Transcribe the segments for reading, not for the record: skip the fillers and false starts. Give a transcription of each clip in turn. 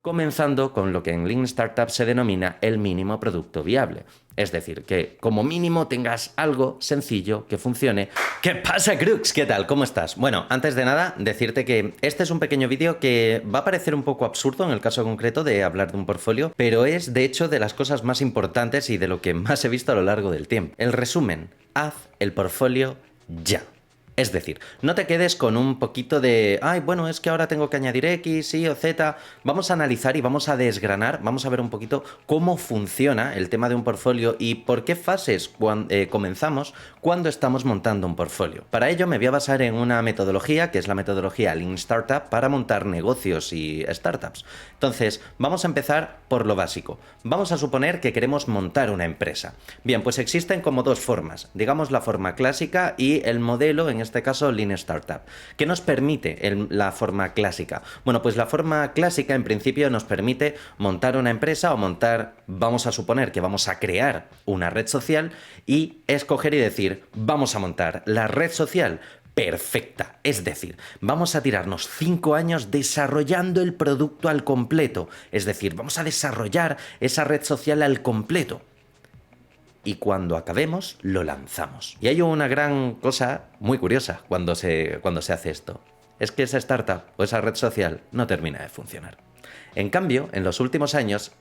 comenzando con lo que en Lean Startup se denomina el mínimo producto viable. Es decir, que como mínimo tengas algo sencillo que funcione. ¿Qué pasa, Crux? ¿Qué tal? ¿Cómo estás? Bueno, antes de nada, decirte que este es un pequeño vídeo que va a parecer un poco absurdo en el caso concreto de hablar de un portfolio, pero es de hecho de las cosas más importantes y de lo que más he visto a lo largo del tiempo. El resumen, haz el portfolio ya. Es decir, no te quedes con un poquito de, ay, bueno, es que ahora tengo que añadir X, Y o Z. Vamos a analizar y vamos a desgranar, vamos a ver un poquito cómo funciona el tema de un portfolio y por qué fases comenzamos cuando estamos montando un portfolio. Para ello me voy a basar en una metodología que es la metodología Lean Startup para montar negocios y startups. Entonces, vamos a empezar por lo básico. Vamos a suponer que queremos montar una empresa. Bien, pues existen como dos formas, digamos la forma clásica y el modelo, en este caso Lean Startup. ¿Qué nos permite la forma clásica? Bueno, pues la forma clásica en principio nos permite montar una empresa o vamos a suponer que vamos a crear una red social y escoger y decir, vamos a montar la red social perfecta. Es decir, vamos a tirarnos 5 años desarrollando el producto al completo. Es decir, vamos a desarrollar esa red social al completo. Y cuando acabemos, lo lanzamos. Y hay una gran cosa muy curiosa cuando se hace esto. Es que esa startup o esa red social no termina de funcionar. En cambio, en los últimos años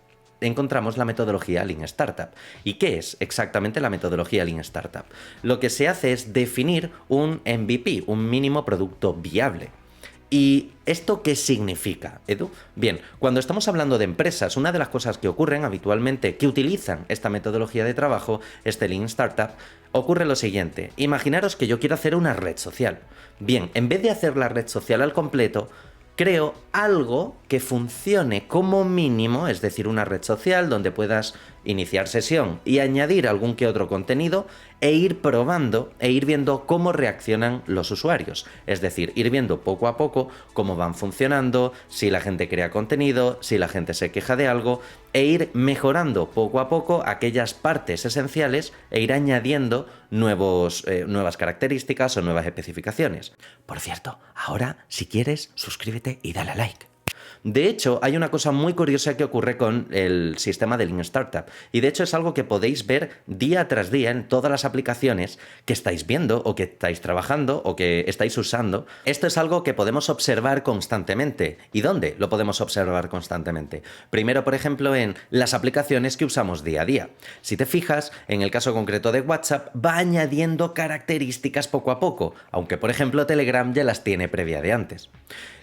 encontramos la metodología Lean Startup. ¿Y qué es exactamente la metodología Lean Startup? Lo que se hace es definir un MVP, un mínimo producto viable. ¿Y esto qué significa, Edu? Bien, cuando estamos hablando de empresas, una de las cosas que ocurren habitualmente, que utilizan esta metodología de trabajo, este Lean Startup, ocurre lo siguiente. Imaginaros que yo quiero hacer una red social. Bien, en vez de hacer la red social al completo, creo algo que funcione como mínimo, es decir, una red social donde puedas iniciar sesión y añadir algún que otro contenido e ir probando e ir viendo cómo reaccionan los usuarios. Es decir, ir viendo poco a poco cómo van funcionando, si la gente crea contenido, si la gente se queja de algo, e ir mejorando poco a poco aquellas partes esenciales e ir añadiendo nuevas características o nuevas especificaciones. Por cierto, ahora, si quieres, suscríbete y dale a like. De hecho, hay una cosa muy curiosa que ocurre con el sistema de Lean Startup y de hecho es algo que podéis ver día tras día en todas las aplicaciones que estáis viendo o que estáis trabajando o que estáis usando. Esto es algo que podemos observar constantemente. ¿Y dónde lo podemos observar constantemente? Primero, por ejemplo, en las aplicaciones que usamos día a día. Si te fijas, en el caso concreto de WhatsApp, va añadiendo características poco a poco, aunque por ejemplo Telegram ya las tiene previa de antes.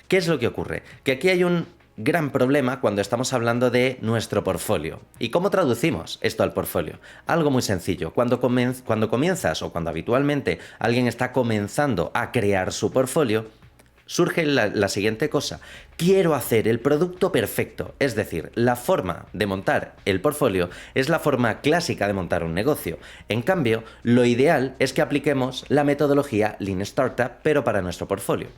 ¿Qué es lo que ocurre? Que aquí hay un gran problema cuando estamos hablando de nuestro portfolio. ¿Y cómo traducimos esto al portfolio? Algo muy sencillo. Cuando comienzas o cuando habitualmente alguien está comenzando a crear su portfolio, surge la siguiente cosa. Quiero hacer el producto perfecto. Es decir, la forma de montar el portfolio es la forma clásica de montar un negocio. En cambio, lo ideal es que apliquemos la metodología Lean Startup, pero para nuestro portfolio.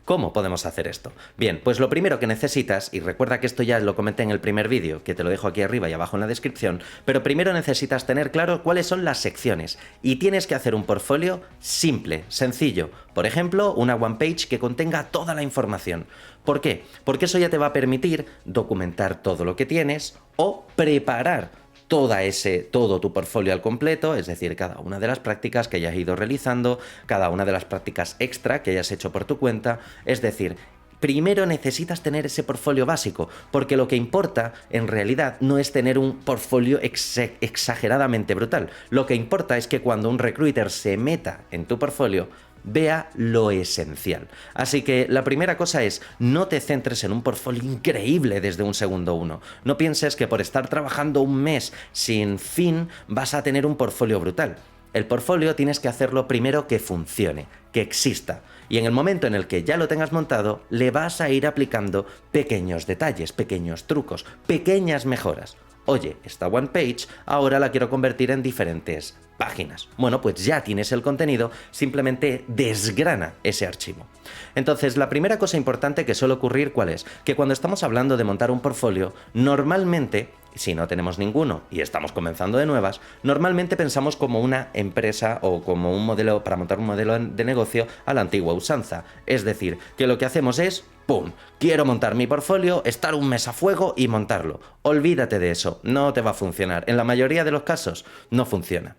¿Cómo podemos hacer esto? Bien, pues lo primero que necesitas, y recuerda que esto ya lo comenté en el primer vídeo, que te lo dejo aquí arriba y abajo en la descripción, pero primero necesitas tener claro cuáles son las secciones y tienes que hacer un portfolio simple, sencillo. Por ejemplo, una one page que contenga toda la información. ¿Por qué? Porque eso ya te va a permitir documentar todo lo que tienes o preparar todo tu portfolio al completo, es decir, cada una de las prácticas que hayas ido realizando, cada una de las prácticas extra que hayas hecho por tu cuenta, es decir, primero necesitas tener ese portfolio básico, porque lo que importa en realidad no es tener un portfolio exageradamente brutal. Lo que importa es que cuando un recruiter se meta en tu portfolio, vea lo esencial. Así que la primera cosa es, no te centres en un portfolio increíble desde un segundo uno. No pienses que por estar trabajando un mes sin fin vas a tener un portfolio brutal. El portfolio tienes que hacerlo primero que funcione, que exista. Y en el momento en el que ya lo tengas montado, le vas a ir aplicando pequeños detalles, pequeños trucos, pequeñas mejoras. Oye, esta one page ahora la quiero convertir en diferentes páginas. Bueno, pues ya tienes el contenido, simplemente desgrana ese archivo. Entonces, la primera cosa importante que suele ocurrir, ¿cuál es? Que cuando estamos hablando de montar un portfolio, normalmente Si no tenemos ninguno y estamos comenzando de nuevas, normalmente pensamos como una empresa o como un modelo para montar un modelo de negocio a la antigua usanza. Es decir, que lo que hacemos es ¡pum! Quiero montar mi portfolio, estar un mes a fuego y montarlo. Olvídate de eso, no te va a funcionar. En la mayoría de los casos, no funciona.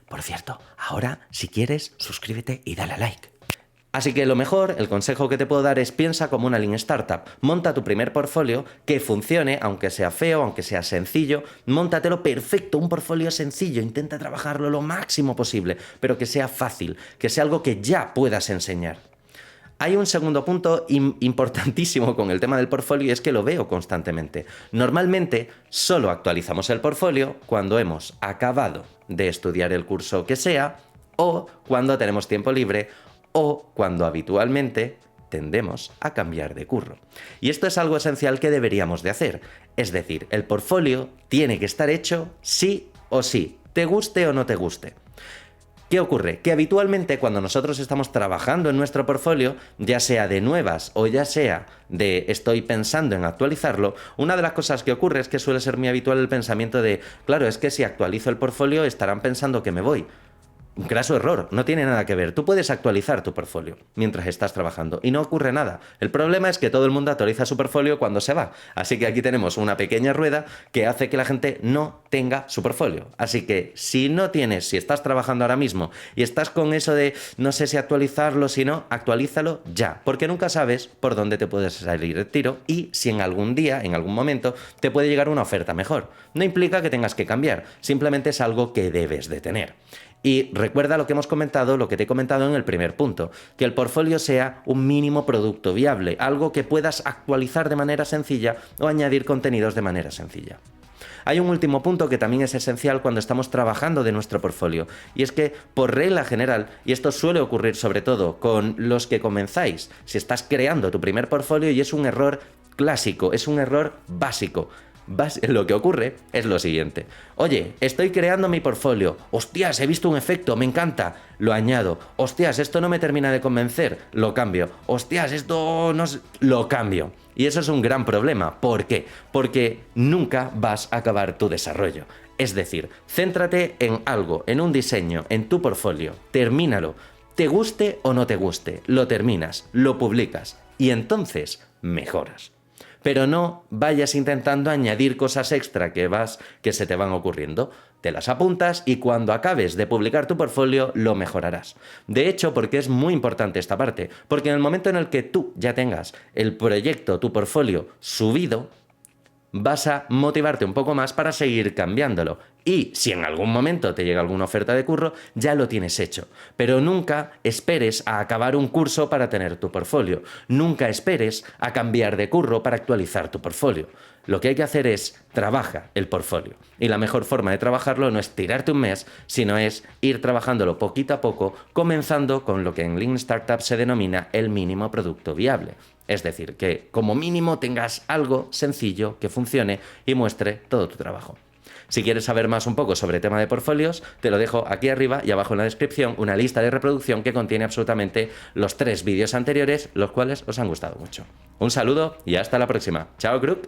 Por cierto, ahora, si quieres, suscríbete y dale a like. Así que lo mejor, el consejo que te puedo dar es piensa como una Lean Startup. Monta tu primer portfolio que funcione, aunque sea feo, aunque sea sencillo. Móntatelo perfecto, un portfolio sencillo. Intenta trabajarlo lo máximo posible, pero que sea fácil, que sea algo que ya puedas enseñar. Hay un segundo punto importantísimo con el tema del portfolio y es que lo veo constantemente. Normalmente solo actualizamos el portfolio cuando hemos acabado de estudiar el curso que sea o cuando tenemos tiempo libre o cuando habitualmente tendemos a cambiar de curro. Y esto es algo esencial que deberíamos de hacer. Es decir, el portfolio tiene que estar hecho sí o sí, te guste o no te guste. ¿Qué ocurre? Que habitualmente cuando nosotros estamos trabajando en nuestro portfolio, ya sea de nuevas o ya sea de estoy pensando en actualizarlo, una de las cosas que ocurre es que suele ser muy habitual el pensamiento de, claro, es que si actualizo el portfolio estarán pensando que me voy. Un craso error, no tiene nada que ver. Tú puedes actualizar tu portfolio mientras estás trabajando y no ocurre nada. El problema es que todo el mundo actualiza su portfolio cuando se va. Así que aquí tenemos una pequeña rueda que hace que la gente no tenga su portfolio. Así que si estás trabajando ahora mismo y estás con eso de no sé si actualizarlo, si no, actualízalo ya. Porque nunca sabes por dónde te puedes salir el tiro y si en algún día, en algún momento, te puede llegar una oferta mejor. No implica que tengas que cambiar, simplemente es algo que debes de tener. Y recuerda lo que hemos comentado, lo que te he comentado en el primer punto, que el portfolio sea un mínimo producto viable, algo que puedas actualizar de manera sencilla o añadir contenidos de manera sencilla. Hay un último punto que también es esencial cuando estamos trabajando de nuestro portfolio, y es que, por regla general, y esto suele ocurrir sobre todo con los que comenzáis, si estás creando tu primer portfolio y es un error clásico, es un error básico. Lo que ocurre es lo siguiente. Oye, estoy creando mi portfolio. Hostias, he visto un efecto, me encanta. Lo añado. Hostias, esto no me termina de convencer. Lo cambio. Hostias, esto no... Lo cambio. Y eso es un gran problema. ¿Por qué? Porque nunca vas a acabar tu desarrollo. Es decir, céntrate en algo, en un diseño, en tu portfolio. Termínalo. Te guste o no te guste. Lo terminas, lo publicas. Y entonces mejoras. Pero no vayas intentando añadir cosas extra que se te van ocurriendo. Te las apuntas y cuando acabes de publicar tu portfolio lo mejorarás. De hecho, porque es muy importante esta parte, porque en el momento en el que tú ya tengas el proyecto, tu portfolio subido, vas a motivarte un poco más para seguir cambiándolo. Y si en algún momento te llega alguna oferta de curro, ya lo tienes hecho. Pero nunca esperes a acabar un curso para tener tu portfolio. Nunca esperes a cambiar de curro para actualizar tu portfolio. Lo que hay que hacer es trabaja el portfolio. Y la mejor forma de trabajarlo no es tirarte un mes, sino es ir trabajándolo poquito a poco, comenzando con lo que en Lean Startup se denomina el mínimo producto viable. Es decir, que como mínimo tengas algo sencillo que funcione y muestre todo tu trabajo. Si quieres saber más un poco sobre el tema de portfolios, te lo dejo aquí arriba y abajo en la descripción una lista de reproducción que contiene absolutamente los 3 vídeos anteriores, los cuales os han gustado mucho. Un saludo y hasta la próxima. Chao, Crook.